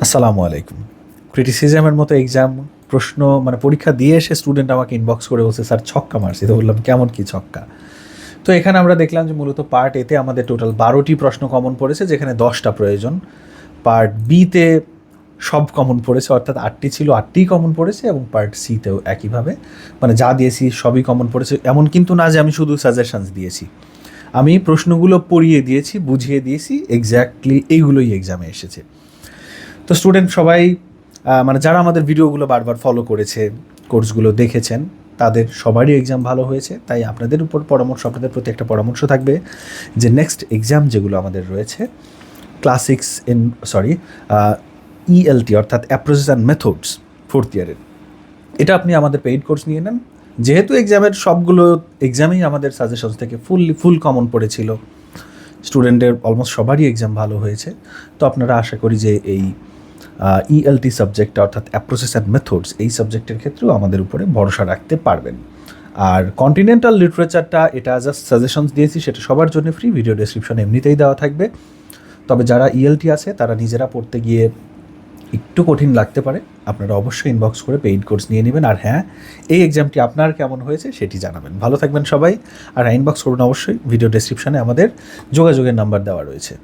আসসালামু আলাইকুম। ক্রিটিসিজমের মতো এক্সাম প্রশ্ন মানে পরীক্ষা দিয়ে এসে স্টুডেন্ট আমাকে ইনবক্স করে বলছে, স্যার ছক্কা মারছি। তো বললাম, কেমন কি ছক্কা? তো এখানে আমরা দেখলাম যে মূলত পার্ট এতে আমাদের টোটাল 12টি প্রশ্ন কমন পড়েছে, যেখানে 10টা প্রয়োজন। পার্ট বিতে সব কমন পড়েছে, অর্থাৎ 8টি ছিল, 8টিই কমন পড়েছে, এবং পার্ট সিতেও একইভাবে মানে যা দিয়েছি সবই কমন পড়েছে। এমন কিন্তু না যে আমি শুধু সাজেশনস দিয়েছি, আমি প্রশ্নগুলো পড়িয়ে দিয়েছি, বুঝিয়ে দিয়েছি, এক্স্যাক্টলি এইগুলোই এক্সামে এসেছে। তো স্টুডেন্ট সবাই মানে যারা আমাদের ভিডিওগুলো বারবার ফলো করেছে, কোর্সগুলো দেখেছেন, তাদের সবারই এক্সাম ভালো হয়েছে। তাই আপনাদের উপর পরামর্শ, আপনাদের প্রতি একটা পরামর্শ থাকবে যে নেক্সট এক্সাম যেগুলো আমাদের রয়েছে, ক্লাসিক্স ইন সরি ইএলটি অর্থাৎ অ্যাপ্রোচেস অ্যান্ড মেথডস, 4th ইয়ারের, এটা আপনি আমাদের পেইড কোর্স নিয়ে নেন। যেহেতু এক্সামের সবগুলো এক্সামেই আমাদের সাজেশনস থেকে ফুল কমন পড়েছিল, স্টুডেন্টের অলমোস্ট সবারই এক্সাম ভালো হয়েছে। তো আপনারা আশা করি যে এই ইএলটি সাবজেক্টটা অর্থাৎ অ্যাপ্রোচেস অ্যান্ড মেথডস, এই সাবজেক্টের ক্ষেত্রেও আমাদের উপরে ভরসা রাখতে পারবেন। আর কন্টিনেন্টাল লিটারেচারটা, এটা জাস্ট সাজেশনস দিয়েছি, সেটা সবার জন্য ফ্রি, ভিডিও ডেসক্রিপশনে এমনিতেই দেওয়া থাকবে। তবে যারা ইএলটি আছে তারা নিজেরা পড়তে গিয়ে একটু কঠিন লাগতে পারে, আপনারা অবশ্যই ইনবক্স করে পেইড কোর্স নিয়ে নেবেন। আর হ্যাঁ, এই এক্সামটি আপনার কেমন হয়েছে সেটি জানাবেন। ভালো থাকবেন সবাই। আর ইনবক্স করুন অবশ্যই, ভিডিও ডেসক্রিপশনে আমাদের যোগাযোগের নাম্বার দেওয়া রয়েছে।